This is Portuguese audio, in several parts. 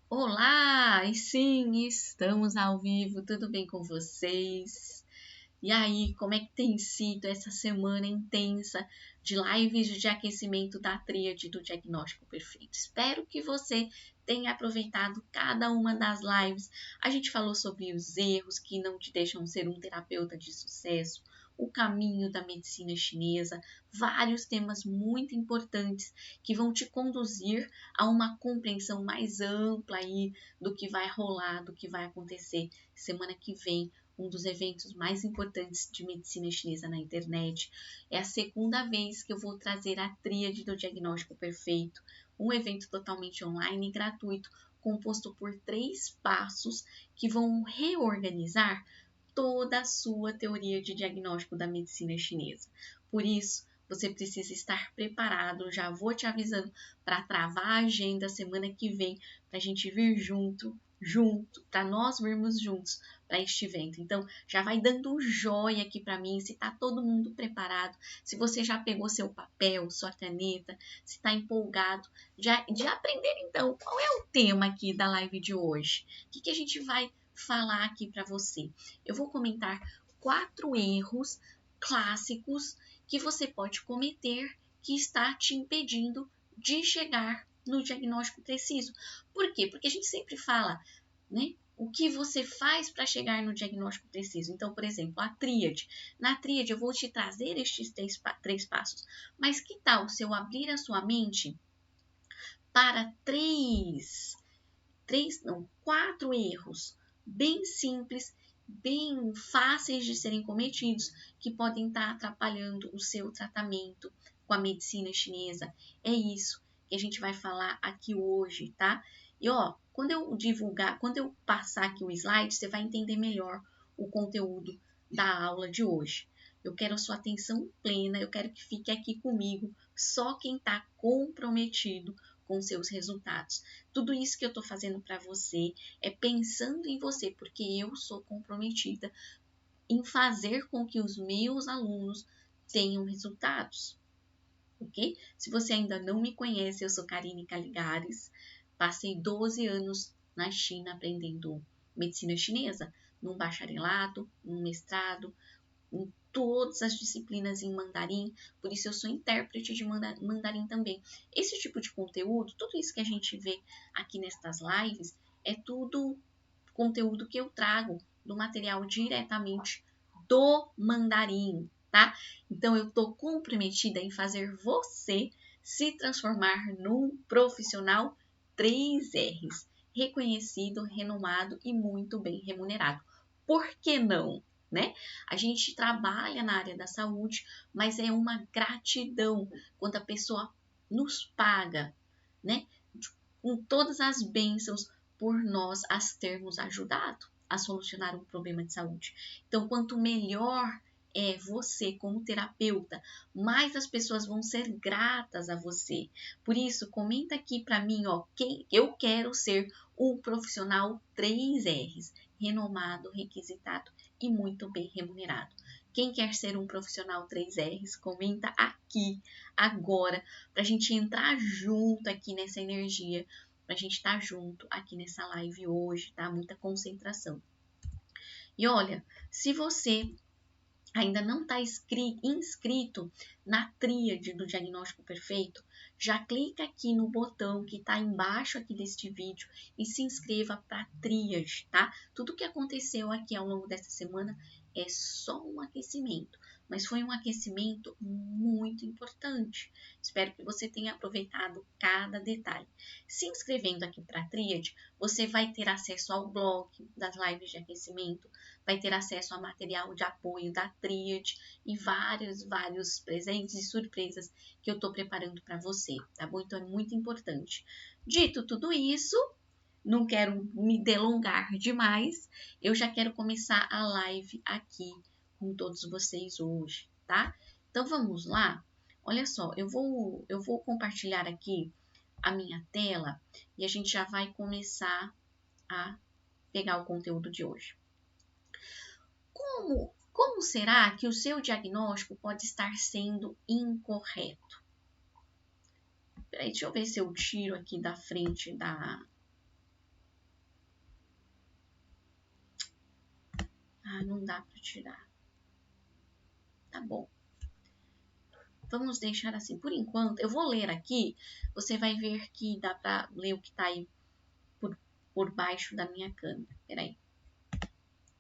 Olá! E sim, estamos ao vivo, tudo bem com vocês? E aí, como é que tem sido essa semana intensa de lives de aquecimento da tríade do diagnóstico perfeito? Espero que você tenha aproveitado cada uma das lives. A gente falou sobre os erros que não te deixam ser um terapeuta de sucesso, o caminho da medicina chinesa, vários temas muito importantes que vão te conduzir a uma compreensão mais ampla aí do que vai rolar, do que vai acontecer semana que vem, um dos eventos mais importantes de medicina chinesa na internet. É a segunda vez que eu vou trazer a tríade do diagnóstico perfeito, um evento totalmente online e gratuito, composto por 3 passos que vão reorganizar toda a sua teoria de diagnóstico da medicina chinesa. Por isso, você precisa estar preparado. Já vou te avisando para travar a agenda semana que vem, para a gente vir junto, para nós virmos juntos para este evento. Então, já vai dando um joia aqui para mim, se está todo mundo preparado, se você já pegou seu papel, sua caneta, se está empolgado de aprender. Então, qual é o tema aqui da live de hoje? O que a gente vai falar aqui para você? Eu vou comentar 4 erros clássicos que você pode cometer que está te impedindo de chegar no diagnóstico preciso. Por quê? Porque a gente sempre fala, né? O que você faz para chegar no diagnóstico preciso. Então, por exemplo, a tríade. Na tríade, eu vou te trazer estes 3 passos. Mas que tal se eu abrir a sua mente para 4 erros bem simples, bem fáceis de serem cometidos, que podem estar atrapalhando o seu tratamento com a medicina chinesa. É isso que a gente vai falar aqui hoje, tá? E quando eu passar aqui o slide, você vai entender melhor o conteúdo da aula de hoje. Eu quero a sua atenção plena, eu quero que fique aqui comigo, só quem está comprometido com seus resultados. Tudo isso que eu estou fazendo para você é pensando em você, porque eu sou comprometida em fazer com que os meus alunos tenham resultados, ok? Se você ainda não me conhece, eu sou Karine Caligares, passei 12 anos na China aprendendo medicina chinesa, num bacharelado, num mestrado, em todas as disciplinas em mandarim, por isso eu sou intérprete de mandarim também. Esse tipo de conteúdo, tudo isso que a gente vê aqui nestas lives, é tudo conteúdo que eu trago do material diretamente do mandarim, tá? Então eu tô comprometida em fazer você se transformar num profissional 3 R's, reconhecido, renomado e muito bem remunerado. Por que não? Né? A gente trabalha na área da saúde, mas é uma gratidão quando a pessoa nos paga, né? Com todas as bênçãos por nós as termos ajudado a solucionar um problema de saúde. Então, quanto melhor é você como terapeuta, mais as pessoas vão ser gratas a você. Por isso, comenta aqui para mim, quem eu quero ser um profissional 3 R's, renomado, requisitado e muito bem remunerado. Quem quer ser um profissional 3 R's, comenta aqui agora para a gente entrar junto aqui nessa energia, para a gente estar junto aqui nessa live hoje, tá? Muita concentração. E olha, se você ainda não está inscrito na tríade do diagnóstico perfeito, já clica aqui no botão que está embaixo aqui deste vídeo e se inscreva para a tríade, tá? Tudo que aconteceu aqui ao longo dessa semana é só um aquecimento, mas foi um aquecimento muito importante. Espero que você tenha aproveitado cada detalhe. Se inscrevendo aqui para a tríade, você vai ter acesso ao blog das lives de aquecimento, vai ter acesso a material de apoio da tríade e vários presentes e surpresas que eu estou preparando para você, tá bom? Então é muito importante. Dito tudo isso, não quero me delongar demais, eu já quero começar a live aqui com todos vocês hoje, tá? Então vamos lá? Olha só, eu vou compartilhar aqui a minha tela e a gente já vai começar a pegar o conteúdo de hoje. Como será que o seu diagnóstico pode estar sendo incorreto? Peraí, deixa eu ver se eu tiro aqui da frente da Ah, não dá para tirar. Tá bom. Vamos deixar assim por enquanto. Eu vou ler aqui. Você vai ver que dá para ler o que tá aí por baixo da minha câmera. Peraí.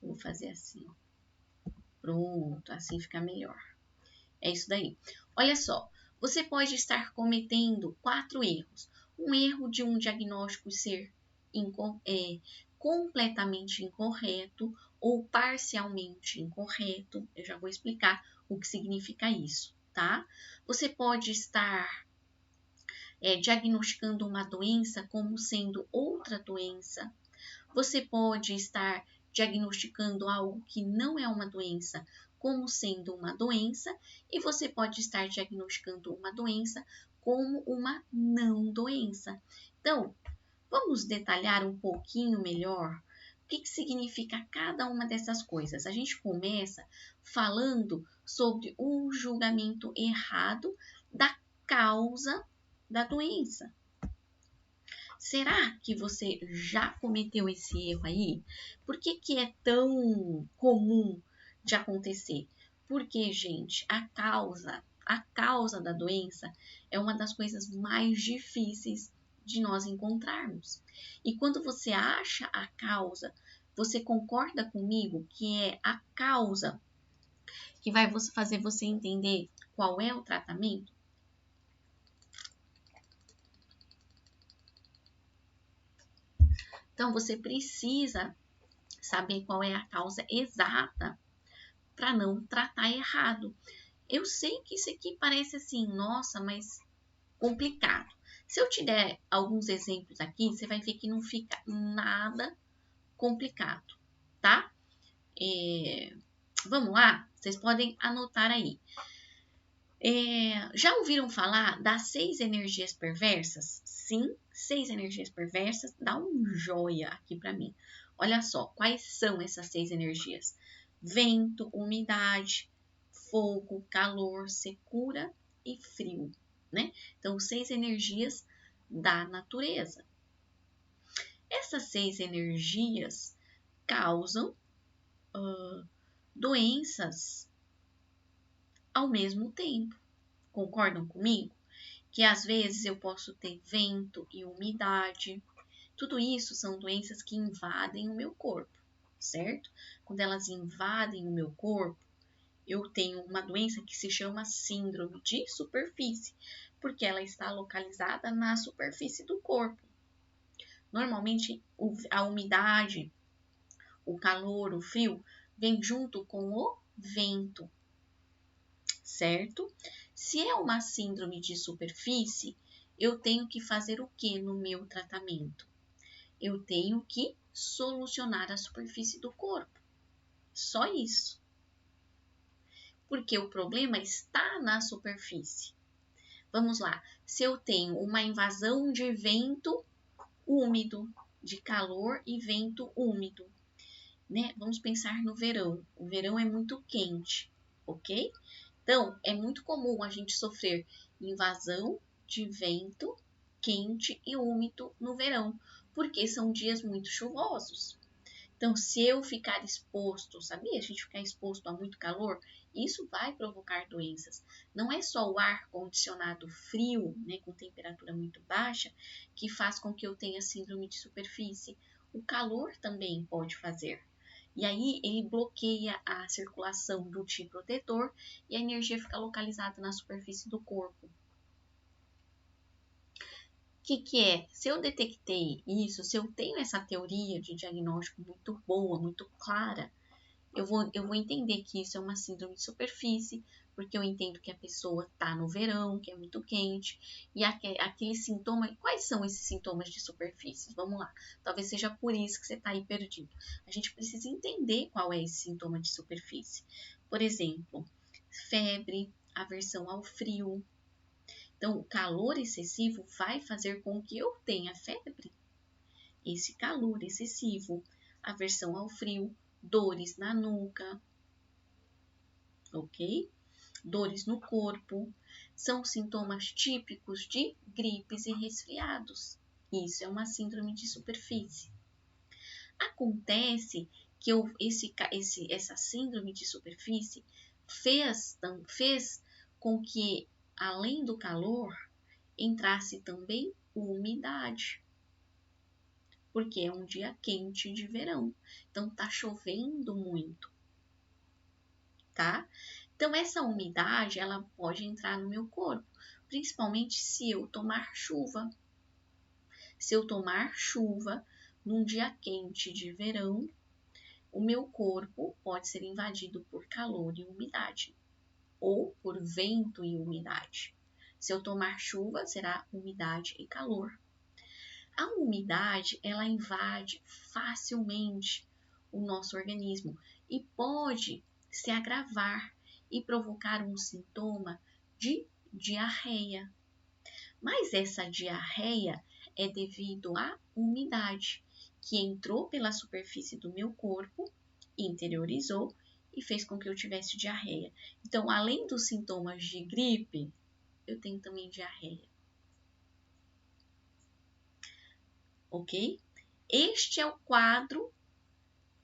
Vou fazer assim, ó. Pronto, assim fica melhor. É isso daí. Olha só, você pode estar cometendo 4 erros. Um erro de um diagnóstico ser completamente incorreto ou parcialmente incorreto. Eu já vou explicar o que significa isso, tá? Você pode estar diagnosticando uma doença como sendo outra doença. Você pode estar diagnosticando algo que não é uma doença como sendo uma doença, e você pode estar diagnosticando uma doença como uma não doença. Então, vamos detalhar um pouquinho melhor o que significa cada uma dessas coisas. A gente começa falando sobre o julgamento errado da causa da doença. Será que você já cometeu esse erro aí? Por que é tão comum de acontecer? Porque, gente, a causa da doença é uma das coisas mais difíceis de nós encontrarmos. E quando você acha a causa, você concorda comigo que é a causa que vai fazer você entender qual é o tratamento? Então, você precisa saber qual é a causa exata para não tratar errado. Eu sei que isso aqui parece assim, nossa, mas complicado. Se eu te der alguns exemplos aqui, você vai ver que não fica nada complicado, tá? Vamos lá? Vocês podem anotar aí. Já ouviram falar das 6 energias perversas? Sim, 6 energias perversas. Dá um joia aqui para mim. Olha só, quais são essas 6 energias? Vento, umidade, fogo, calor, secura e frio, né? Então, 6 energias da natureza. Essas 6 energias causam doenças ao mesmo tempo. Concordam comigo? Que às vezes eu posso ter vento e umidade. Tudo isso são doenças que invadem o meu corpo, certo? Quando elas invadem o meu corpo, eu tenho uma doença que se chama síndrome de superfície, porque ela está localizada na superfície do corpo. Normalmente, a umidade, o calor, o frio, vem junto com o vento, certo? Se é uma síndrome de superfície, eu tenho que fazer o que no meu tratamento? Eu tenho que solucionar a superfície do corpo. Só isso. Porque o problema está na superfície. Vamos lá. Se eu tenho uma invasão de vento úmido, de calor e vento úmido, né? Vamos pensar no verão. O verão é muito quente, ok? Então, é muito comum a gente sofrer invasão de vento quente e úmido no verão, porque são dias muito chuvosos. Então, se eu ficar exposto, sabia? A gente ficar exposto a muito calor, isso vai provocar doenças. Não é só o ar condicionado frio, né, com temperatura muito baixa, que faz com que eu tenha síndrome de superfície. O calor também pode fazer. E aí ele bloqueia a circulação do Ti protetor e a energia fica localizada na superfície do corpo. O que é? Se eu detectei isso, se eu tenho essa teoria de diagnóstico muito boa, muito clara, eu vou entender que isso é uma síndrome de superfície, porque eu entendo que a pessoa está no verão, que é muito quente, e aquele sintoma. Quais são esses sintomas de superfície? Vamos lá. Talvez seja por isso que você está aí perdido. A gente precisa entender qual é esse sintoma de superfície. Por exemplo, febre, aversão ao frio. Então, o calor excessivo vai fazer com que eu tenha febre. Esse calor excessivo, aversão ao frio, dores na nuca, ok? Dores no corpo, são sintomas típicos de gripes e resfriados. Isso é uma síndrome de superfície. Acontece que essa síndrome de superfície fez com que, além do calor, entrasse também umidade. Porque é um dia quente de verão. Então, tá chovendo muito, tá? Então, essa umidade, ela pode entrar no meu corpo, principalmente se eu tomar chuva. Se eu tomar chuva num dia quente de verão, o meu corpo pode ser invadido por calor e umidade, ou por vento e umidade. Se eu tomar chuva, será umidade e calor. A umidade, ela invade facilmente o nosso organismo e pode se agravar e provocar um sintoma de diarreia. Mas essa diarreia é devido à umidade que entrou pela superfície do meu corpo, interiorizou e fez com que eu tivesse diarreia. Então, além dos sintomas de gripe, eu tenho também diarreia. Ok? Este é o quadro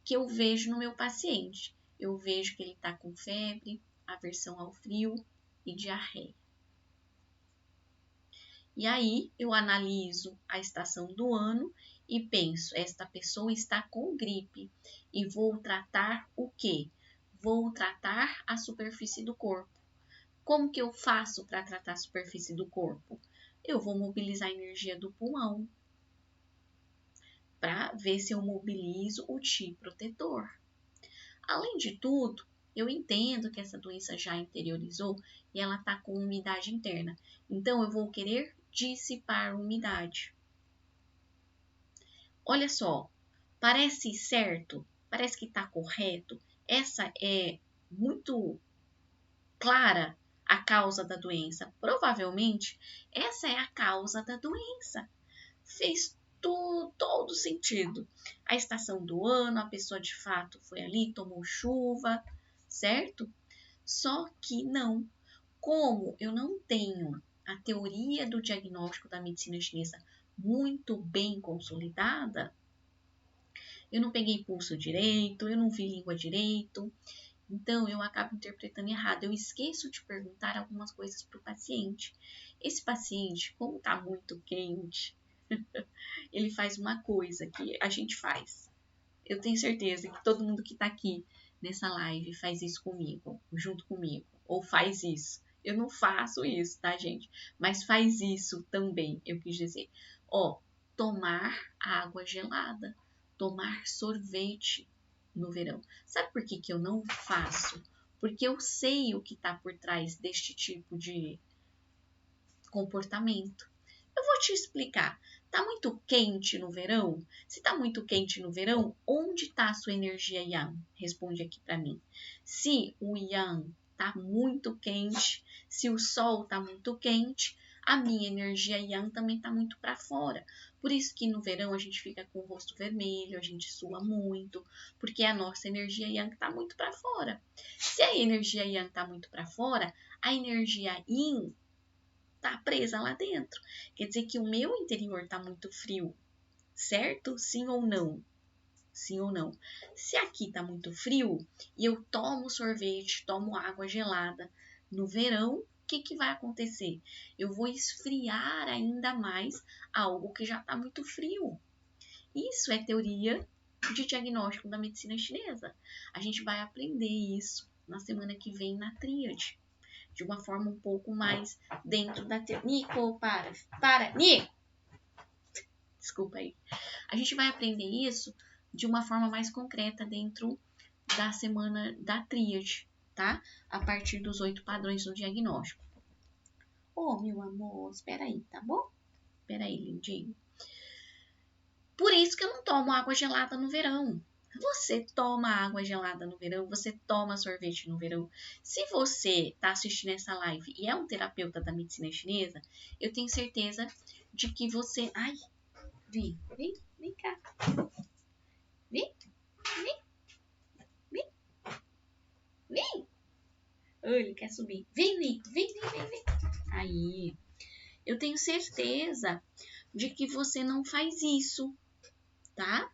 que eu vejo no meu paciente. Eu vejo que ele está com febre, aversão ao frio e diarreia. E aí eu analiso a estação do ano e penso, esta pessoa está com gripe e vou tratar o quê? Vou tratar a superfície do corpo. Como que eu faço para tratar a superfície do corpo? Eu vou mobilizar a energia do pulmão para ver se eu mobilizo o Ti protetor. Além de tudo, eu entendo que essa doença já interiorizou e ela está com umidade interna. Então, eu vou querer dissipar a umidade. Olha só, parece certo? Parece que está correto? Essa é muito clara a causa da doença. Provavelmente, essa é a causa da doença. Fez todo sentido. A estação do ano, a pessoa de fato foi ali, tomou chuva, certo? Só que não. Como eu não tenho a teoria do diagnóstico da medicina chinesa muito bem consolidada, eu não peguei pulso direito, eu não vi língua direito, então eu acabo interpretando errado. Eu esqueço de perguntar algumas coisas para o paciente. Esse paciente, como está muito quente, ele faz uma coisa que a gente faz. Eu tenho certeza que todo mundo que está aqui nessa live faz isso comigo, junto comigo, ou faz isso. Eu não faço isso, tá, gente? Mas faz isso também, eu quis dizer. Ó, tomar água gelada, tomar sorvete no verão. Sabe por que eu não faço? Porque eu sei o que está por trás deste tipo de comportamento. Eu vou te explicar. Tá muito quente no verão? Se tá muito quente no verão, onde está a sua energia yang? Responde aqui para mim. Se o yang tá muito quente, se o sol tá muito quente, a minha energia yang também tá muito para fora. Por isso que no verão a gente fica com o rosto vermelho, a gente sua muito, porque a nossa energia yang tá muito para fora. Se a energia yang tá muito para fora, a energia yin tá presa lá dentro. Quer dizer que o meu interior tá muito frio, certo? Sim ou não? Sim ou não? Se aqui tá muito frio e eu tomo sorvete, tomo água gelada no verão, o que vai acontecer? Eu vou esfriar ainda mais algo que já tá muito frio. Isso é teoria de diagnóstico da medicina chinesa. A gente vai aprender isso na semana que vem na tríade, de uma forma um pouco mais dentro da teoria. Nico, para, Nico! Desculpa aí. A gente vai aprender isso de uma forma mais concreta dentro da semana da tríade, tá? A partir dos 8 padrões do diagnóstico. Meu amor, espera aí, tá bom? Espera aí, lindinho. Por isso que eu não tomo água gelada no verão. Você toma água gelada no verão, você toma sorvete no verão. Se você está assistindo essa live e é um terapeuta da medicina chinesa, eu tenho certeza de que você... Ai, vem cá. Vem. Oh, ele quer subir. Vem, Nico, vem. Aí, eu tenho certeza de que você não faz isso, tá?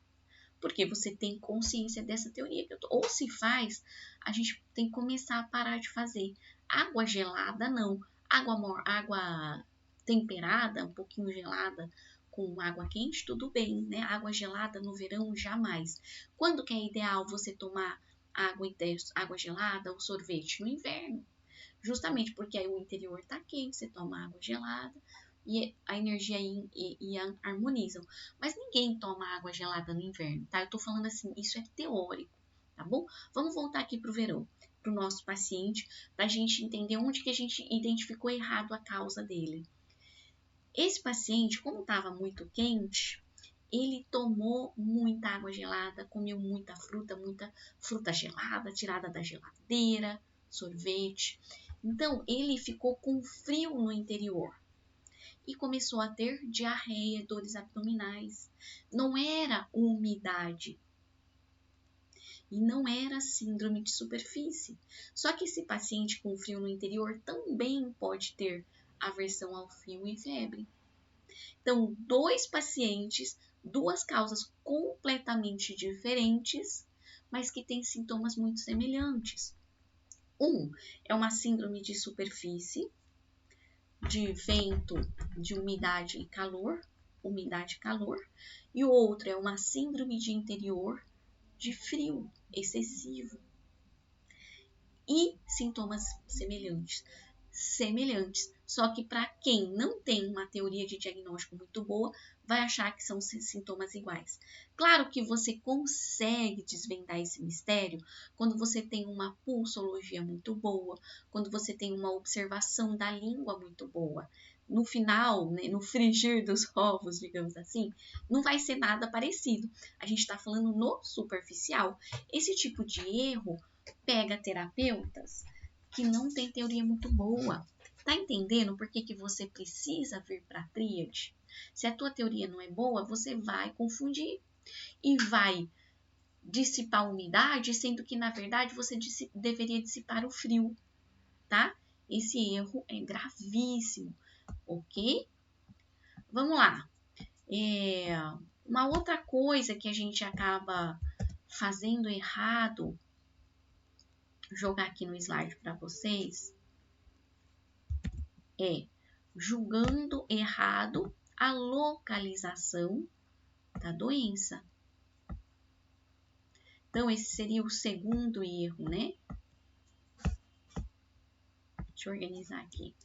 Porque você tem consciência dessa teoria que eu tô. Ou se faz, a gente tem que começar a parar de fazer. Água gelada, não. Água temperada, um pouquinho gelada, com água quente, tudo bem, né? Água gelada no verão, jamais. Quando que é ideal você tomar água gelada ou sorvete? No inverno. Justamente porque aí o interior tá quente, você toma água gelada e a energia e harmonizam. Mas ninguém toma água gelada no inverno, tá? Eu tô falando assim, isso é teórico, tá bom? Vamos voltar aqui pro verão, pro nosso paciente, pra gente entender onde que a gente identificou errado a causa dele. Esse paciente, como estava muito quente, ele tomou muita água gelada, comeu muita fruta gelada, tirada da geladeira, sorvete. Então, ele ficou com frio no interior e começou a ter diarreia, dores abdominais. Não era umidade e não era síndrome de superfície. Só que esse paciente com frio no interior também pode ter aversão ao frio e febre. Então, dois pacientes, duas causas completamente diferentes, mas que têm sintomas muito semelhantes. Um é uma síndrome de superfície, de vento, de umidade e calor, e o outro é uma síndrome de interior, de frio excessivo. E sintomas semelhantes. Só que para quem não tem uma teoria de diagnóstico muito boa, vai achar que são sintomas iguais. Claro que você consegue desvendar esse mistério quando você tem uma pulsologia muito boa, quando você tem uma observação da língua muito boa. No final, né, no frigir dos ovos, digamos assim, não vai ser nada parecido. A gente está falando no superficial. Esse tipo de erro pega terapeutas que não tem teoria muito boa. Tá entendendo por que você precisa vir para a tríade? Se a tua teoria não é boa, você vai confundir e vai dissipar a umidade, sendo que na verdade você deveria dissipar o frio, tá? Esse erro é gravíssimo, ok? Vamos lá. Uma outra coisa que a gente acaba fazendo errado, jogar aqui no slide para vocês, é julgando errado a localização da doença. Então, esse seria o segundo erro, né? Deixa eu organizar aqui.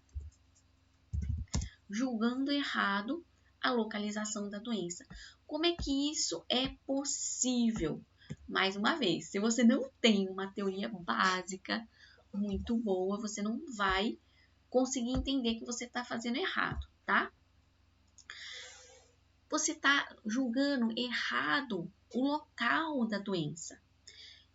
Julgando errado a localização da doença. Como é que isso é possível? Mais uma vez, se você não tem uma teoria básica muito boa, você não vai conseguir entender que você está fazendo errado, tá? Você está julgando errado o local da doença.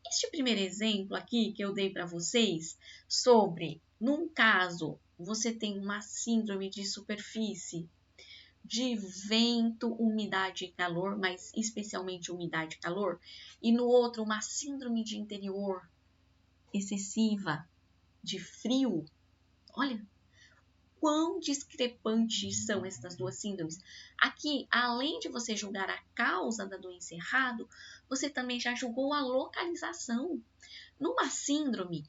Este primeiro exemplo aqui que eu dei para vocês sobre, num caso, você tem uma síndrome de superfície de vento, umidade e calor, mas especialmente umidade e calor, e no outro uma síndrome de interior excessiva de frio. Olha, quão discrepantes são essas duas síndromes. Aqui, além de você julgar a causa da doença errado, você também já julgou a localização. Numa síndrome,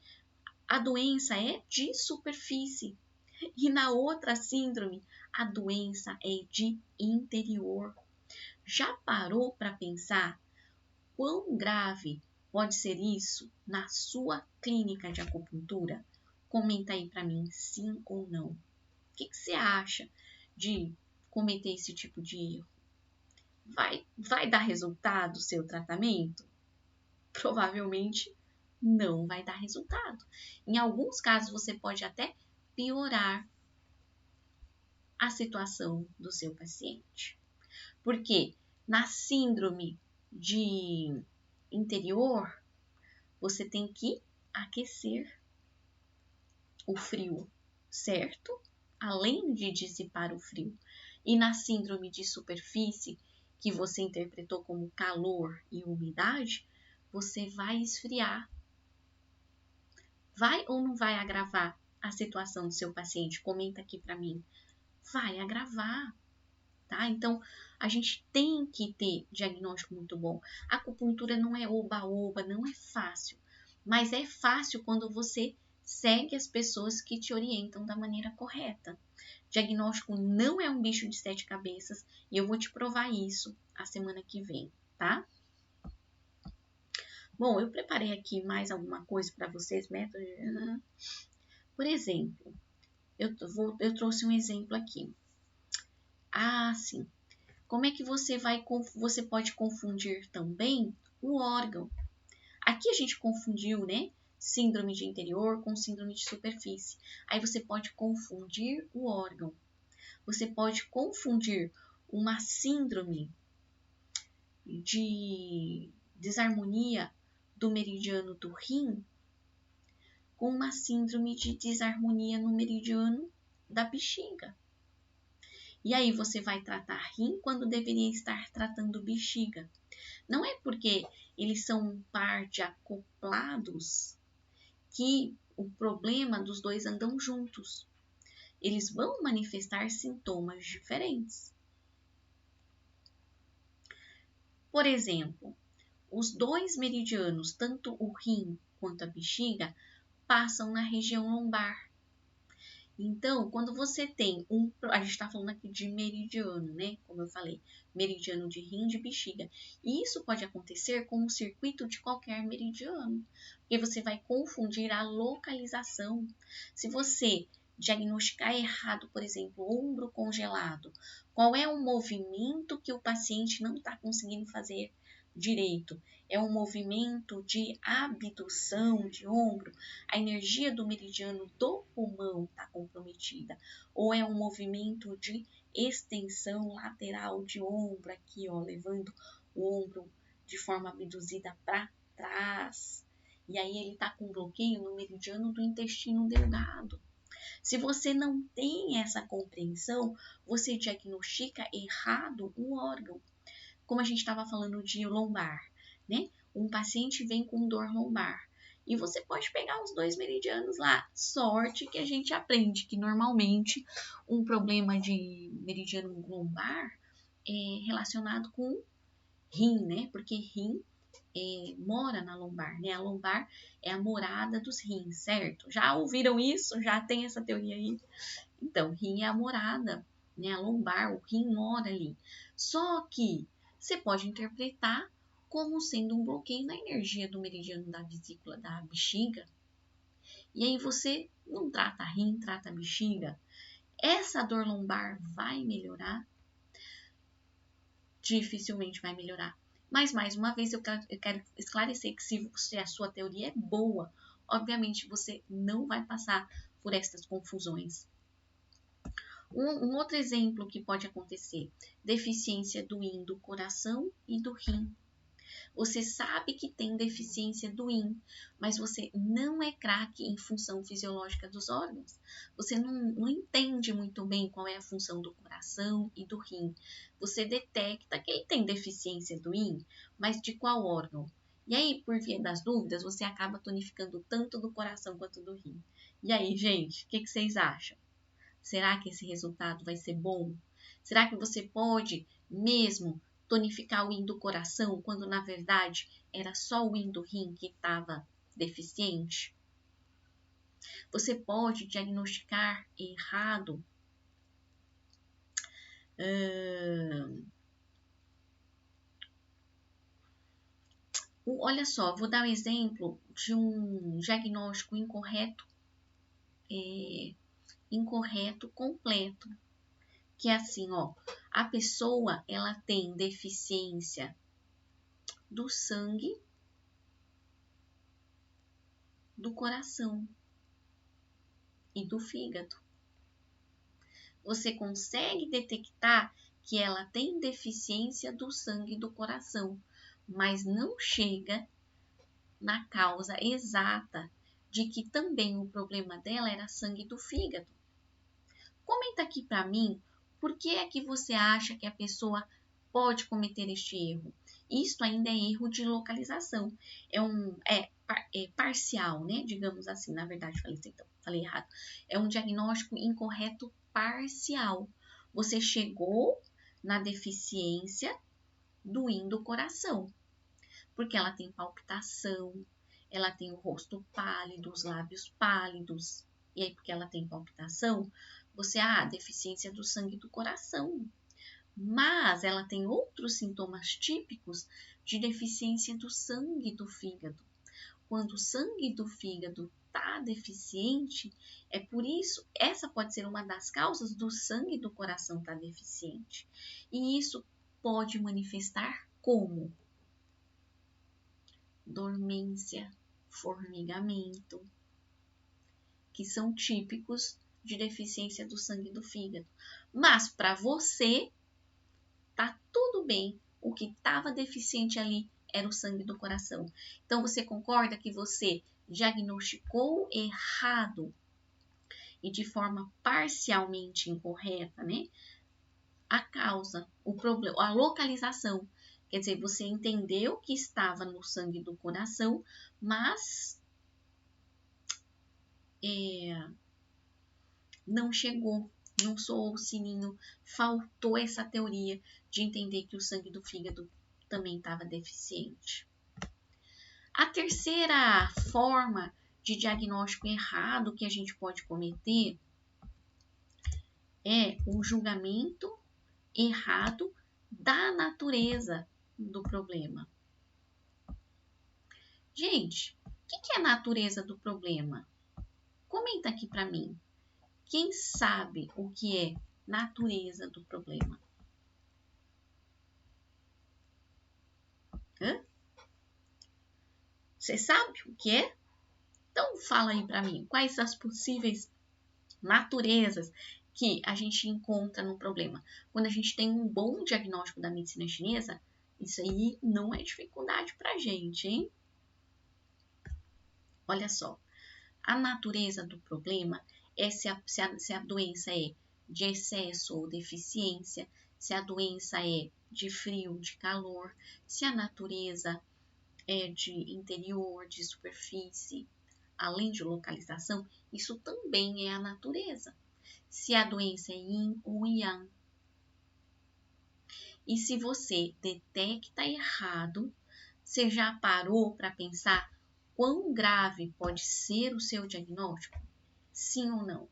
a doença é de superfície. E na outra síndrome, a doença é de interior. Já parou para pensar quão grave pode ser isso na sua clínica de acupuntura? Comenta aí para mim, sim ou não. O que você acha de cometer esse tipo de erro? Vai dar resultado o seu tratamento? Provavelmente não vai dar resultado. Em alguns casos, você pode até piorar a situação do seu paciente. Porque na síndrome de interior, você tem que aquecer o frio, certo? Além de dissipar o frio. E na síndrome de superfície, que você interpretou como calor e umidade, você vai esfriar. Vai ou não vai agravar a situação do seu paciente? Comenta aqui para mim. Vai agravar, tá? Então, a gente tem que ter diagnóstico muito bom. A acupuntura não é oba-oba, não é fácil, mas é fácil quando você segue as pessoas que te orientam da maneira correta. Diagnóstico não é um bicho de 7 cabeças e eu vou te provar isso a semana que vem, tá? Bom, eu preparei aqui mais alguma coisa para vocês, método. Por exemplo, eu trouxe um exemplo aqui. Ah, sim. Como é que você pode confundir também o órgão? Aqui a gente confundiu, né? Síndrome de interior com síndrome de superfície. Aí você pode confundir o órgão. Você pode confundir uma síndrome de desarmonia do meridiano do rim com uma síndrome de desarmonia no meridiano da bexiga. E aí você vai tratar rim quando deveria estar tratando bexiga. Não é porque eles são um par de acoplados que o problema dos dois andam juntos. Eles vão manifestar sintomas diferentes. Por exemplo, os dois meridianos, tanto o rim quanto a bexiga, passam na região lombar. Então, quando você tem a gente está falando aqui de meridiano, né? Como eu falei, meridiano de rim e de bexiga. E isso pode acontecer com o circuito de qualquer meridiano, porque você vai confundir a localização. Se você diagnosticar errado, por exemplo, ombro congelado, qual é o movimento que o paciente não está conseguindo fazer direito? É um movimento de abdução de ombro, a energia do meridiano do pulmão está comprometida, ou é um movimento de extensão lateral de ombro aqui, ó, levando o ombro de forma abduzida para trás. E aí ele está com bloqueio no meridiano do intestino delgado. Se você não tem essa compreensão, você diagnostica errado o órgão. Como a gente estava falando de lombar, né? Um paciente vem com dor lombar e você pode pegar os dois meridianos lá. Sorte que a gente aprende que normalmente um problema de meridiano lombar é relacionado com rim, né? Porque rim mora na lombar, né? A lombar é a morada dos rins, certo? Já ouviram isso? Já tem essa teoria aí? Então, rim é a morada, né? A lombar, o rim mora ali. Só que você pode interpretar como sendo um bloqueio na energia do meridiano da vesícula da bexiga. E aí você não trata rim, trata bexiga. Essa dor lombar vai melhorar? Dificilmente vai melhorar. Mas, mais uma vez, eu quero esclarecer que se a sua teoria é boa, obviamente você não vai passar por estas confusões. Um outro exemplo que pode acontecer, deficiência do yin do coração e do rim. Você sabe que tem deficiência do yin, mas você não é craque em função fisiológica dos órgãos. Você não entende muito bem qual é a função do coração e do rim. Você detecta que ele tem deficiência do yin, mas de qual órgão? E aí, por via das dúvidas, você acaba tonificando tanto do coração quanto do rim. E aí, gente, o que vocês acham? Será que esse resultado vai ser bom? Será que você pode mesmo tonificar o yin do coração, quando na verdade era só o yin do rim que estava deficiente? Você pode diagnosticar errado olha só, vou dar um exemplo de um diagnóstico incorreto completo. Que é assim, ó, a pessoa ela tem deficiência do sangue, do coração e do fígado. Você consegue detectar que ela tem deficiência do sangue e do coração, mas não chega na causa exata de que também o problema dela era sangue do fígado. Comenta aqui para mim por que é que você acha que a pessoa pode cometer este erro. Isto ainda é erro de localização. É parcial, né? Digamos assim, na verdade, falei errado. É um diagnóstico incorreto parcial. Você chegou na deficiência do yin do coração, porque ela tem palpitação, ela tem o rosto pálido, os lábios pálidos, e aí porque ela tem palpitação, você, deficiência do sangue do coração. Mas ela tem outros sintomas típicos de deficiência do sangue do fígado. Quando o sangue do fígado está deficiente, é por isso, essa pode ser uma das causas do sangue do coração estar deficiente. E isso pode manifestar como? Dormência, formigamento, que são típicos de deficiência do sangue do fígado. Mas para você, tá tudo bem. O que estava deficiente ali era o sangue do coração. Então, você concorda que você diagnosticou errado e de forma parcialmente incorreta, né? A causa, o problema, a localização. Quer dizer, você entendeu que estava no sangue do coração, mas não chegou, não soou o sininho, faltou essa teoria de entender que o sangue do fígado também estava deficiente. A terceira forma de diagnóstico errado que a gente pode cometer é o julgamento errado da natureza do problema. Gente, o que é a natureza do problema? Comenta aqui para mim. Quem sabe o que é natureza do problema? Você sabe o que é? Então fala aí para mim, quais as possíveis naturezas que a gente encontra no problema? Quando a gente tem um bom diagnóstico da medicina chinesa, isso aí não é dificuldade pra gente, hein? Olha só, a natureza do problema é se a doença é de excesso ou deficiência, se a doença é de frio, de calor, se a natureza é de interior, de superfície, além de localização, isso também é a natureza. Se a doença é yin ou yang. E se você detecta errado, você já parou para pensar quão grave pode ser o seu diagnóstico? Sim ou não?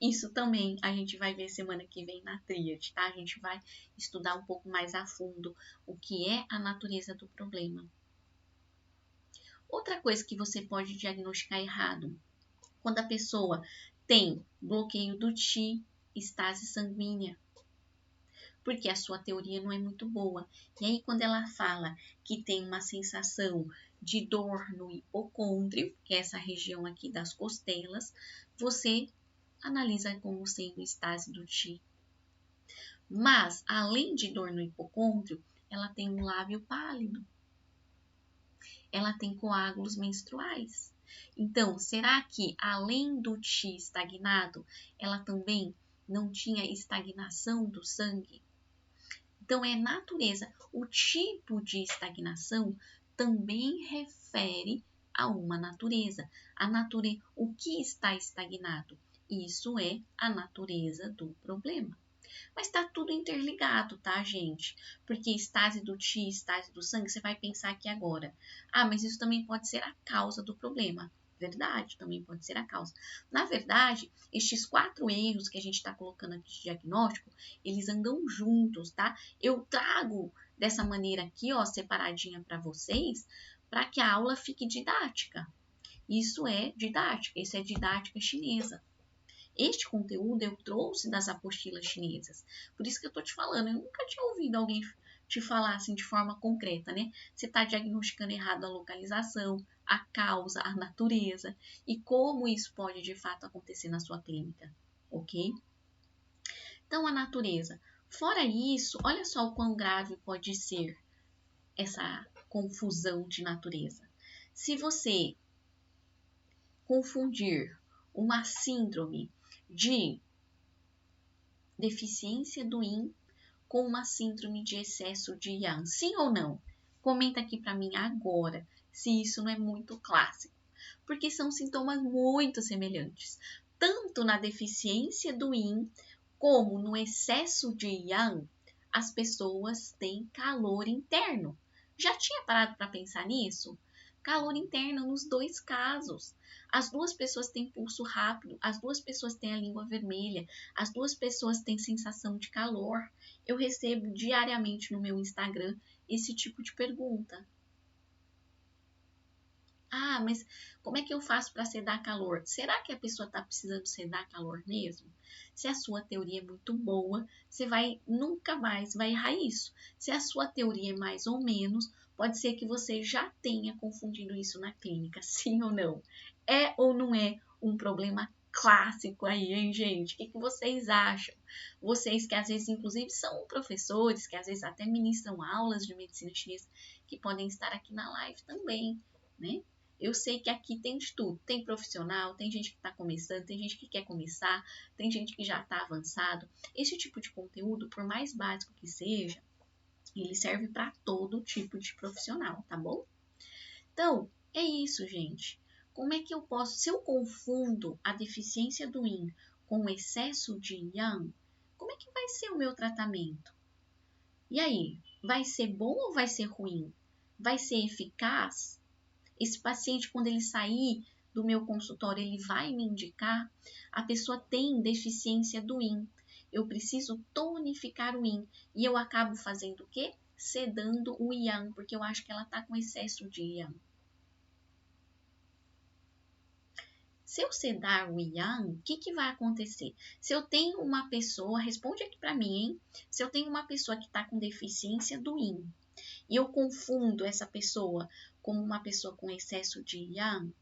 Isso também a gente vai ver semana que vem na tríade, tá? A gente vai estudar um pouco mais a fundo o que é a natureza do problema. Outra coisa que você pode diagnosticar errado, quando a pessoa tem bloqueio do Qi, estase sanguínea, porque a sua teoria não é muito boa. E aí, quando ela fala que tem uma sensação de dor no hipocôndrio, que é essa região aqui das costelas, você analisa como sendo estase do Qi. Mas, além de dor no hipocôndrio, ela tem um lábio pálido. Ela tem coágulos menstruais. Então, será que além do Qi estagnado, ela também não tinha estagnação do sangue? Então, é natureza. O tipo de estagnação também refere a uma natureza. O que está estagnado? Isso é a natureza do problema. Mas está tudo interligado, tá, gente? Porque estase do Qi, estase do sangue, você vai pensar aqui agora. Mas isso também pode ser a causa do problema. Verdade, também pode ser a causa. Na verdade, estes 4 erros que a gente está colocando aqui de diagnóstico, eles andam juntos, tá? Eu trago dessa maneira aqui, ó, separadinha para vocês, para que a aula fique didática. Isso é didática, isso é didática chinesa. Este conteúdo eu trouxe das apostilas chinesas. Por isso que eu estou te falando, eu nunca tinha ouvido alguém te falar assim de forma concreta, né? Você está diagnosticando errado a localização, a causa, a natureza e como isso pode de fato acontecer na sua clínica, ok? Então, a natureza. Fora isso, olha só o quão grave pode ser essa confusão de natureza. Se você confundir uma síndrome de deficiência do Yin com uma síndrome de excesso de Yang. Sim ou não? Comenta aqui para mim agora se isso não é muito clássico. Porque são sintomas muito semelhantes. Tanto na deficiência do Yin como no excesso de yang, as pessoas têm calor interno. Já tinha parado para pensar nisso? Calor interno nos dois casos. As duas pessoas têm pulso rápido, as duas pessoas têm a língua vermelha, as duas pessoas têm sensação de calor. Eu recebo diariamente no meu Instagram esse tipo de pergunta. Ah, mas como é que eu faço para sedar calor? Será que a pessoa está precisando sedar calor mesmo? Se a sua teoria é muito boa, você nunca mais vai errar isso. Se a sua teoria é mais ou menos, pode ser que você já tenha confundido isso na clínica, sim ou não? É ou não é um problema clássico aí, hein, gente? O que vocês acham? Vocês que às vezes, inclusive, são professores, que às vezes até ministram aulas de medicina chinesa, que podem estar aqui na live também, né? Eu sei que aqui tem de tudo. Tem profissional, tem gente que está começando, tem gente que quer começar, tem gente que já está avançado. Esse tipo de conteúdo, por mais básico que seja, ele serve para todo tipo de profissional, tá bom? Então, é isso, gente. Como é que eu posso, se eu confundo a deficiência do Yin com o excesso de Yang, como é que vai ser o meu tratamento? E aí, vai ser bom ou vai ser ruim? Vai ser eficaz? Esse paciente, quando ele sair do meu consultório, ele vai me indicar, a pessoa tem deficiência do Yin. Eu preciso tonificar o Yin. E eu acabo fazendo o quê? Sedando o Yang, porque eu acho que ela está com excesso de Yang. Se eu sedar o Yang, o que vai acontecer? Se eu tenho uma pessoa, responde aqui para mim, hein? Se eu tenho uma pessoa que está com deficiência do Yin, e eu confundo essa pessoa como uma pessoa com excesso de Yang,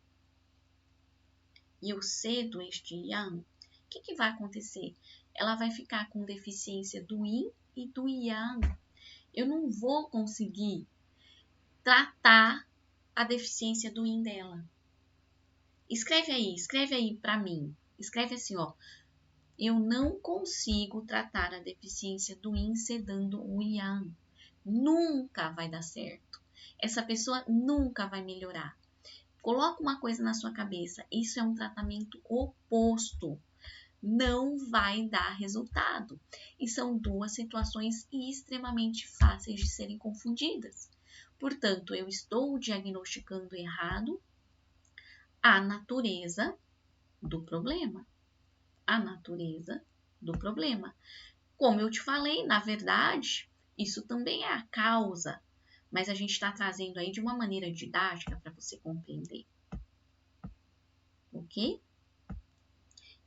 e eu cedo este Yang, o que vai acontecer? Ela vai ficar com deficiência do Yin e do Yang. Eu não vou conseguir tratar a deficiência do Yin dela. Escreve aí para mim. Escreve assim, ó. Eu não consigo tratar a deficiência do Yin sedando o Yang. Nunca vai dar certo. Essa pessoa nunca vai melhorar. Coloca uma coisa na sua cabeça. Isso é um tratamento oposto. Não vai dar resultado. E são duas situações extremamente fáceis de serem confundidas. Portanto, eu estou diagnosticando errado a natureza do problema. A natureza do problema. Como eu te falei, na verdade, isso também é a causa, mas a gente está trazendo aí de uma maneira didática para você compreender. Ok?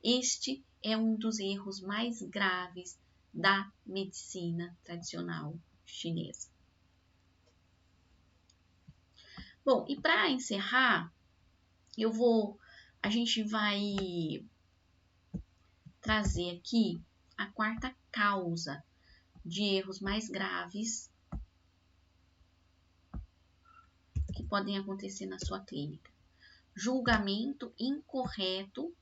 Este é um dos erros mais graves da medicina tradicional chinesa. Bom, e para encerrar, a gente vai trazer aqui a quarta causa de erros mais graves que podem acontecer na sua clínica. Julgamento incorreto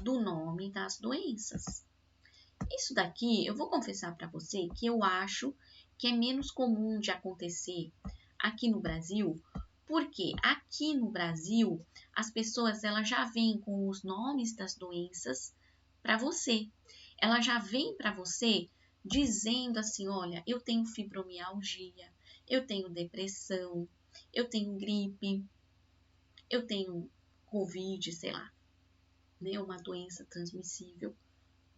do nome das doenças. Isso daqui, eu vou confessar para você que eu acho que é menos comum de acontecer aqui no Brasil, porque aqui no Brasil as pessoas elas já vêm com os nomes das doenças para você. Ela já vem para você dizendo assim, olha, eu tenho fibromialgia, eu tenho depressão, eu tenho gripe, eu tenho Covid, sei lá, né, uma doença transmissível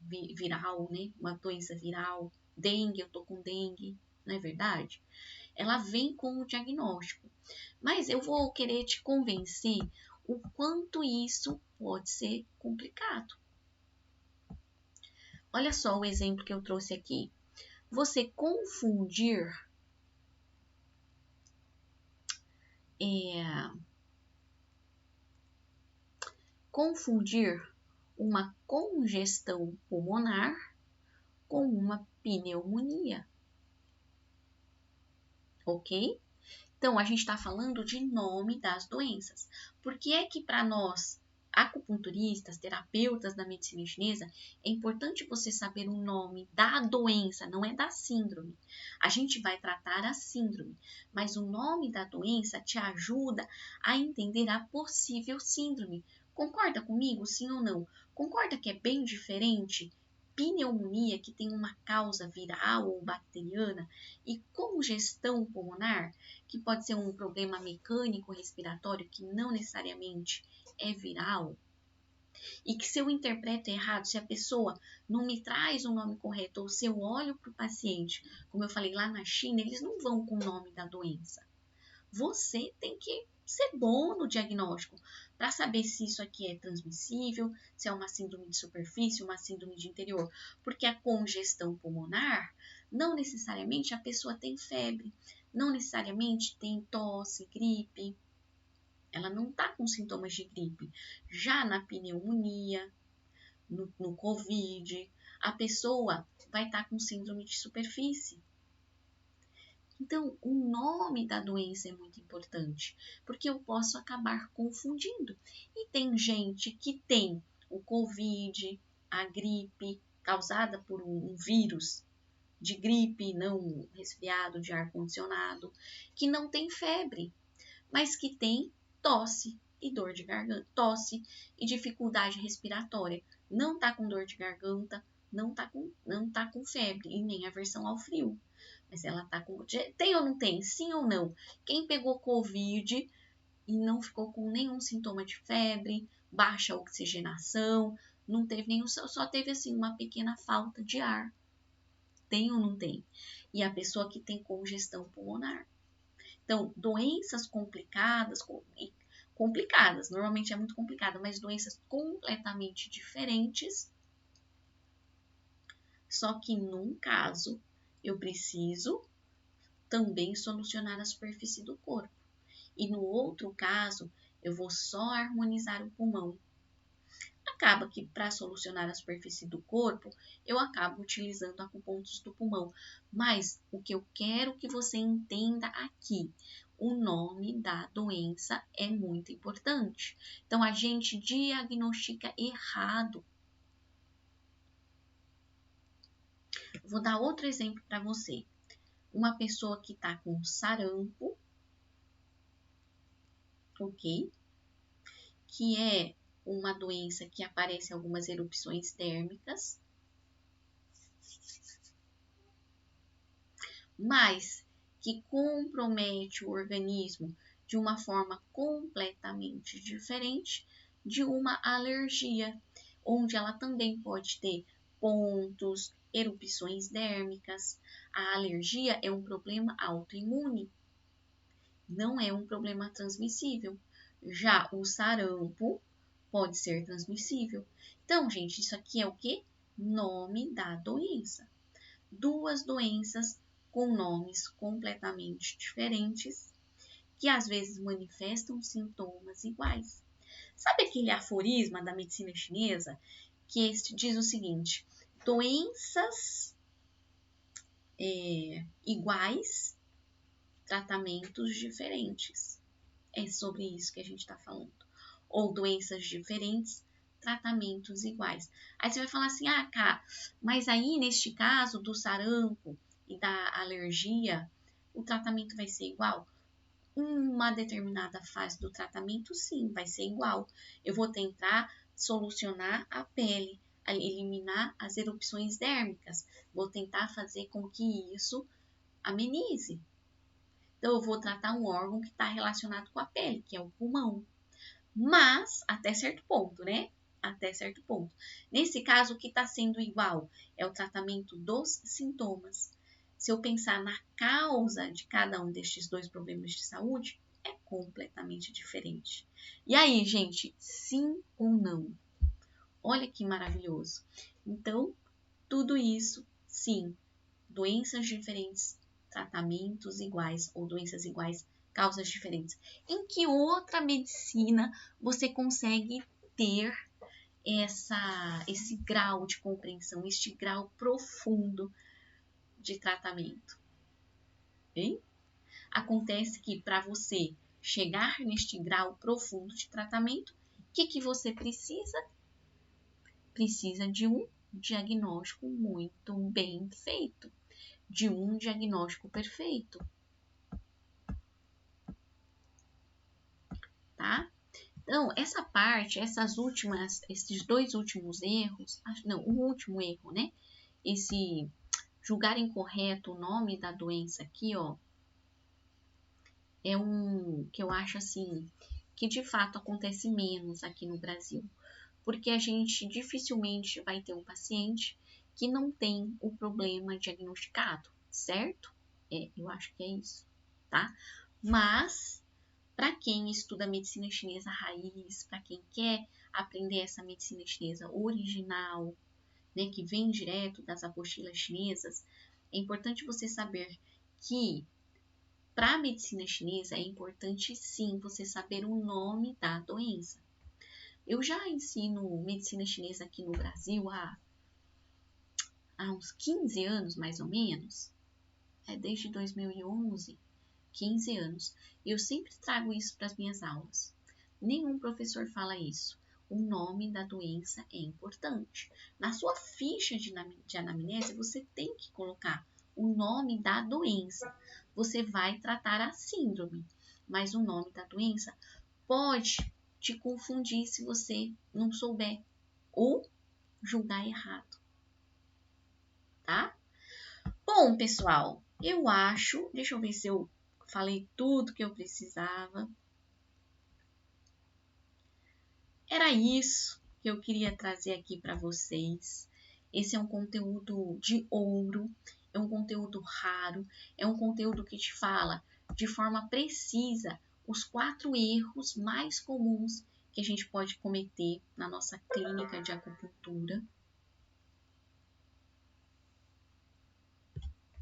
viral, né, uma doença viral, dengue, eu tô com dengue, não é verdade? Ela vem com o diagnóstico, mas eu vou querer te convencer o quanto isso pode ser complicado. Olha só o exemplo que eu trouxe aqui. Você confundir uma congestão pulmonar com uma pneumonia, ok? Então, a gente está falando de nome das doenças. Por que é que para nós, acupunturistas, terapeutas da medicina chinesa, é importante você saber o nome da doença, não é da síndrome. A gente vai tratar a síndrome, mas o nome da doença te ajuda a entender a possível síndrome. Concorda comigo, sim ou não? Concorda que é bem diferente pneumonia, que tem uma causa viral ou bacteriana, e congestão pulmonar, que pode ser um problema mecânico respiratório, que não necessariamente é viral, e que se eu interpreto errado, se a pessoa não me traz o nome correto, ou se eu olho para o paciente, como eu falei lá na China, eles não vão com o nome da doença. Você tem que ser bom no diagnóstico para saber se isso aqui é transmissível, se é uma síndrome de superfície, uma síndrome de interior. Porque a congestão pulmonar, não necessariamente a pessoa tem febre, não necessariamente tem tosse, gripe. Ela não está com sintomas de gripe. Já na pneumonia, no COVID, a pessoa vai estar com síndrome de superfície. Então, o nome da doença é muito importante, porque eu posso acabar confundindo. E tem gente que tem o COVID, a gripe, causada por um vírus de gripe, não resfriado de ar-condicionado, que não tem febre, mas que tem tosse e dor de garganta, tosse e dificuldade respiratória. Não tá com dor de garganta, não tá com febre e nem aversão ao frio. Mas ela tá com... Tem ou não tem? Sim ou não? Quem pegou Covid e não ficou com nenhum sintoma de febre, baixa oxigenação, não teve nenhum... Só teve, assim, uma pequena falta de ar. Tem ou não tem? E a pessoa que tem congestão pulmonar. Então, doenças complicadas, normalmente é muito complicada, mas doenças completamente diferentes. Só que num caso, eu preciso também solucionar a superfície do corpo. E no outro caso, eu vou só harmonizar o pulmão. Acaba que para solucionar a superfície do corpo, eu acabo utilizando acupontos do pulmão. Mas o que eu quero que você entenda aqui, o nome da doença é muito importante. Então, a gente diagnostica errado. Vou dar outro exemplo para você. Uma pessoa que está com sarampo, ok? Que é uma doença que aparece em algumas erupções térmicas, mas que compromete o organismo de uma forma completamente diferente de uma alergia, onde ela também pode ter pontos, erupções dérmicas. A alergia é um problema autoimune, não é um problema transmissível. Já o sarampo pode ser transmissível. Então, gente, isso aqui é o que? Nome da doença. Duas doenças com nomes completamente diferentes, que às vezes manifestam sintomas iguais. Sabe aquele aforisma da medicina chinesa que diz o seguinte: doenças iguais, tratamentos diferentes. É sobre isso que a gente está falando. Ou doenças diferentes, tratamentos iguais. Aí você vai falar assim, ah, Cá, mas aí neste caso do sarampo e da alergia, o tratamento vai ser igual? Uma determinada fase do tratamento, sim, vai ser igual. Eu vou tentar solucionar a pele, eliminar as erupções dérmicas. Vou tentar fazer com que isso amenize. Então, eu vou tratar um órgão que está relacionado com a pele, que é o pulmão. Mas, até certo ponto, né? Até certo ponto. Nesse caso, o que está sendo igual é o tratamento dos sintomas. Se eu pensar na causa de cada um destes dois problemas de saúde, é completamente diferente. E aí, gente, sim ou não? Olha que maravilhoso. Então, tudo isso, sim, doenças diferentes, tratamentos iguais ou doenças iguais, causas diferentes. Em que outra medicina você consegue ter esse grau de compreensão, este grau profundo de tratamento? Hein? Acontece que para você chegar neste grau profundo de tratamento, o que você precisa? Precisa de um diagnóstico muito bem feito, de um diagnóstico perfeito, tá? Então, essa parte, esses dois últimos erros, não, o último erro, né? Esse julgar incorreto o nome da doença aqui, ó, é um que eu acho assim, que de fato acontece menos aqui no Brasil, porque a gente dificilmente vai ter um paciente que não tem o problema diagnosticado, certo? Eu acho que é isso, tá? Mas para quem estuda medicina chinesa raiz, para quem quer aprender essa medicina chinesa original, né, que vem direto das apostilas chinesas, é importante você saber que para a medicina chinesa é importante sim você saber o nome da doença. Eu já ensino medicina chinesa aqui no Brasil há uns 15 anos, mais ou menos, desde 2011, 15 anos. Eu sempre trago isso para as minhas aulas. Nenhum professor fala isso. O nome da doença é importante. Na sua ficha de anamnese, você tem que colocar o nome da doença. Você vai tratar a síndrome, mas o nome da doença pode te confundir se você não souber ou julgar errado, tá? Bom, pessoal, eu acho, deixa eu ver se eu falei tudo que eu precisava. Era isso que eu queria trazer aqui para vocês. Esse é um conteúdo de ouro, é um conteúdo raro, é um conteúdo que te fala de forma precisa os 4 erros mais comuns que a gente pode cometer na nossa clínica de acupuntura,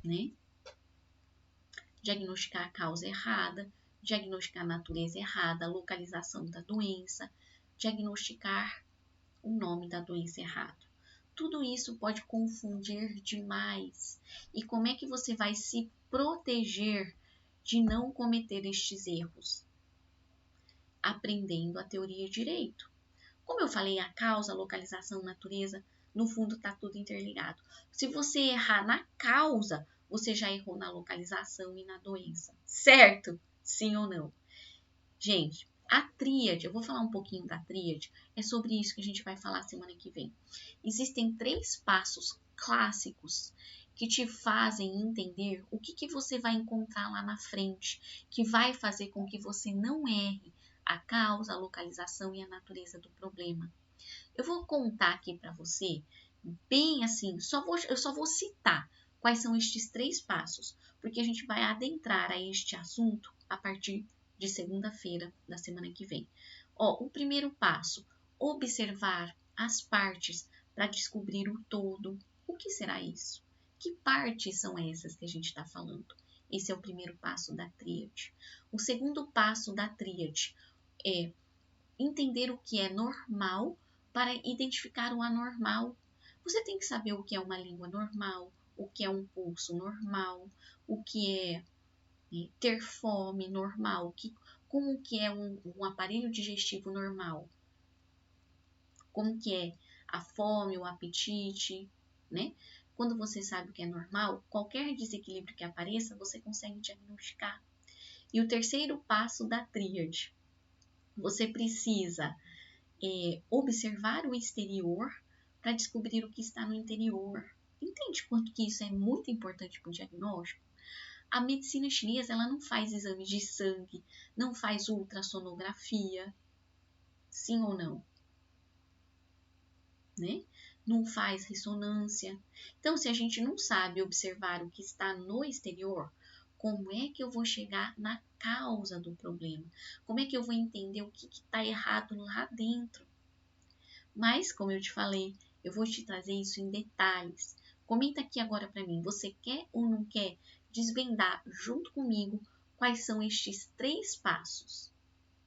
né? Diagnosticar a causa errada, diagnosticar a natureza errada, a localização da doença, diagnosticar o nome da doença errado. Tudo isso pode confundir demais. E como é que você vai se proteger de não cometer estes erros? Aprendendo a teoria direito. Como eu falei, a causa, a localização, a natureza, no fundo está tudo interligado. Se você errar na causa, você já errou na localização e na doença, certo? Sim ou não? Gente, a tríade, eu vou falar um pouquinho da tríade, é sobre isso que a gente vai falar semana que vem. Existem 3 passos clássicos que te fazem entender o que você vai encontrar lá na frente, que vai fazer com que você não erre a causa, a localização e a natureza do problema. Eu vou contar aqui para você, bem assim, eu só vou citar quais são estes 3 passos, porque a gente vai adentrar a este assunto a partir de segunda-feira da semana que vem. O primeiro passo, observar as partes para descobrir o todo. O que será isso? Que partes são essas que a gente está falando? Esse é o primeiro passo da tríade. O segundo passo da tríade é entender o que é normal para identificar o anormal. Você tem que saber o que é uma língua normal, o que é um pulso normal, o que é ter fome normal, como que é um aparelho digestivo normal, como que é a fome, o apetite, né? Quando você sabe o que é normal, qualquer desequilíbrio que apareça, você consegue diagnosticar. E o terceiro passo da tríade, você precisa observar o exterior para descobrir o que está no interior. Entende quanto que isso é muito importante para o diagnóstico? A medicina chinesa ela não faz exames de sangue, não faz ultrassonografia, sim ou não? Né? Não faz ressonância. Então, se a gente não sabe observar o que está no exterior, como é que eu vou chegar na causa do problema? Como é que eu vou entender o que está errado lá dentro? Mas, como eu te falei, eu vou te trazer isso em detalhes. Comenta aqui agora para mim, você quer ou não quer desvendar junto comigo quais são estes 3 passos?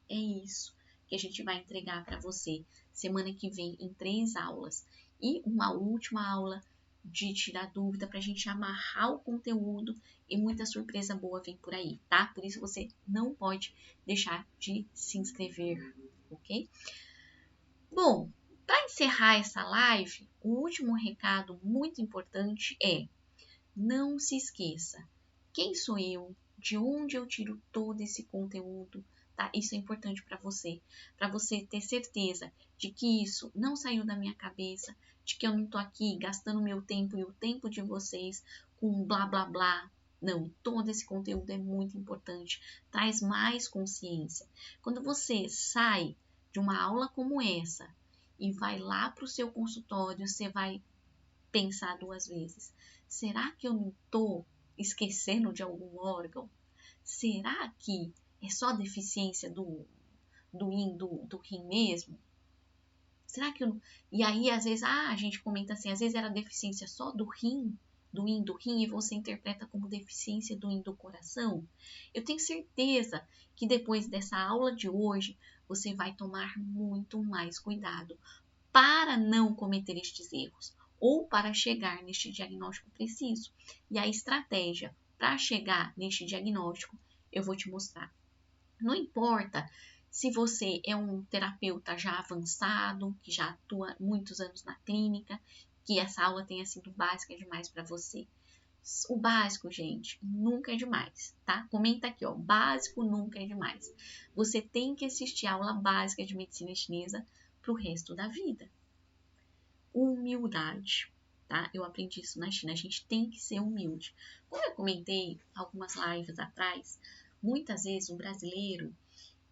É isso que a gente vai entregar para você semana que vem em 3 aulas. E uma última aula de tirar dúvida para a gente amarrar o conteúdo e muita surpresa boa vem por aí, tá? Por isso você não pode deixar de se inscrever, ok? Bom, para encerrar essa live, o último recado muito importante é: não se esqueça, quem sou eu, de onde eu tiro todo esse conteúdo, tá? Isso é importante para você ter certeza de que isso não saiu da minha cabeça, de que eu não tô aqui gastando meu tempo e o tempo de vocês com blá blá blá. Não, todo esse conteúdo é muito importante, traz mais consciência. Quando você sai de uma aula como essa e vai lá para o seu consultório, você vai pensar duas vezes. Será que eu não estou esquecendo de algum órgão? Será que é só deficiência do rim mesmo? Será que eu... E aí, às vezes, a gente comenta assim, às vezes era deficiência só do rim, do rim, e você interpreta como deficiência do coração. Eu tenho certeza que depois dessa aula de hoje, você vai tomar muito mais cuidado para não cometer estes erros ou para chegar neste diagnóstico preciso. E a estratégia para chegar neste diagnóstico eu vou te mostrar. Não importa se você é um terapeuta já avançado, que já atua muitos anos na clínica, que essa aula tenha sido básica demais para você. O básico, gente, nunca é demais, tá? Comenta aqui, ó, básico nunca é demais. Você tem que assistir a aula básica de medicina chinesa pro resto da vida. Humildade, tá? Eu aprendi isso na China, a gente tem que ser humilde. Como eu comentei algumas lives atrás, muitas vezes o brasileiro,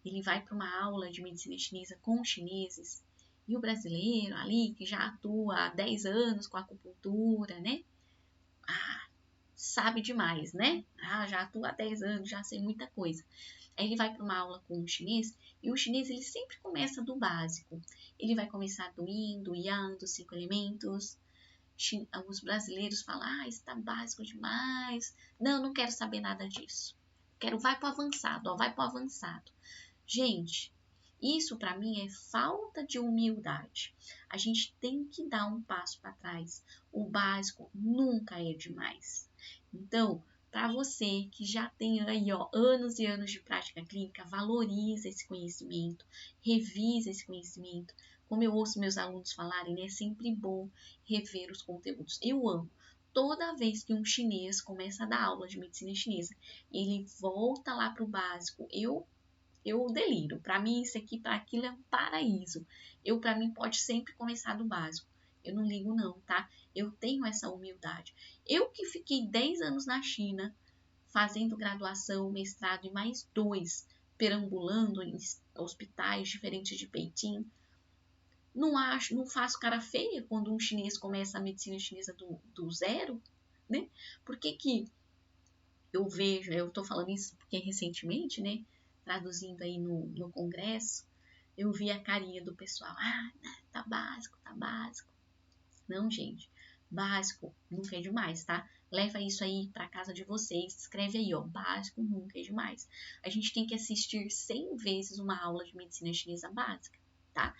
ele vai para uma aula de medicina chinesa com chineses, e o brasileiro ali, que já atua há 10 anos com acupuntura, né? Sabe demais, né? Já atua há 10 anos, já sei muita coisa. Aí ele vai para uma aula com um chinês, e o chinês ele sempre começa do básico. Ele vai começar do yin, do yang, dos 5 elementos. Os brasileiros falam, isso tá básico demais. Não quero saber nada disso. Vai para o avançado, ó, vai para o avançado. Gente, isso para mim é falta de humildade. A gente tem que dar um passo para trás. O básico nunca é demais. Então, para você que já tem aí, ó, anos e anos de prática clínica, valorize esse conhecimento, revise esse conhecimento. Como eu ouço meus alunos falarem, né, é sempre bom rever os conteúdos. Eu amo. Toda vez que um chinês começa a dar aula de medicina chinesa, ele volta lá para o básico. Eu deliro. Para mim, isso aqui, para aquilo é um paraíso. Para mim, pode sempre começar do básico. Eu não ligo não, tá? Eu tenho essa humildade. Eu que fiquei 10 anos na China, fazendo graduação, mestrado e mais 2, perambulando em hospitais diferentes de Pequim, não faço cara feia quando um chinês começa a medicina chinesa do zero, né? Por que eu vejo, eu tô falando isso porque recentemente, né? Traduzindo aí no congresso, eu vi a carinha do pessoal. Tá básico, tá básico. Não, gente, básico nunca é demais, tá? Leva isso aí para casa de vocês, escreve aí, ó, básico nunca é demais. A gente tem que assistir 100 vezes uma aula de medicina chinesa básica, tá?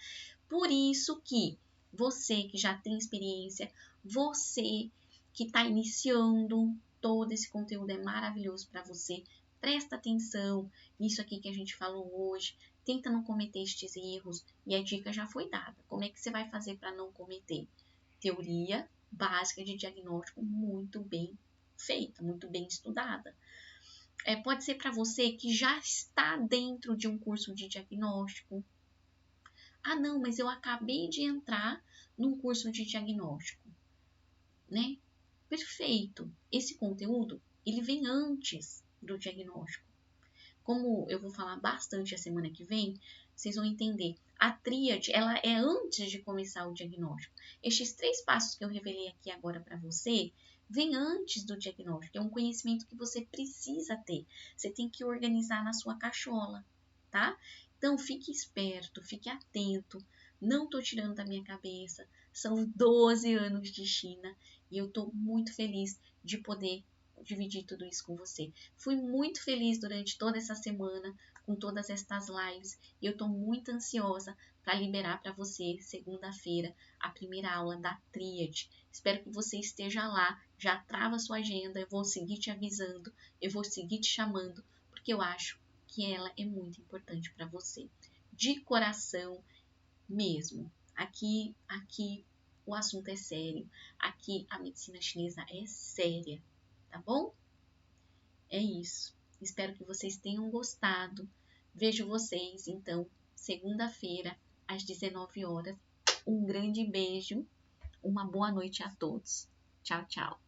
Por isso que você que já tem experiência, você que está iniciando, todo esse conteúdo é maravilhoso para você. Presta atenção nisso aqui que a gente falou hoje. Tenta não cometer estes erros. E a dica já foi dada. Como é que você vai fazer para não cometer? Teoria básica de diagnóstico muito bem feita, muito bem estudada. Pode ser para você que já está dentro de um curso de diagnóstico. Não, mas eu acabei de entrar num curso de diagnóstico, né? Perfeito. Esse conteúdo, ele vem antes do diagnóstico. Como eu vou falar bastante a semana que vem, vocês vão entender. A tríade, ela é antes de começar o diagnóstico. Estes 3 passos que eu revelei aqui agora para você, vem antes do diagnóstico. É um conhecimento que você precisa ter. Você tem que organizar na sua cachola, tá? Então, fique esperto, fique atento. Não estou tirando da minha cabeça. São 12 anos de China e eu estou muito feliz de poder dividir tudo isso com você. Fui muito feliz durante toda essa semana com todas estas lives e eu estou muito ansiosa para liberar para você segunda-feira a primeira aula da Tríade. Espero que você esteja lá, já trava sua agenda, eu vou seguir te avisando, eu vou seguir te chamando, porque eu acho que ela é muito importante para você. De coração mesmo. Aqui o assunto é sério. Aqui a medicina chinesa é séria, tá bom? É isso. Espero que vocês tenham gostado Vejo vocês, então, segunda-feira, às 19 horas. Um grande beijo, uma boa noite a todos. Tchau, tchau.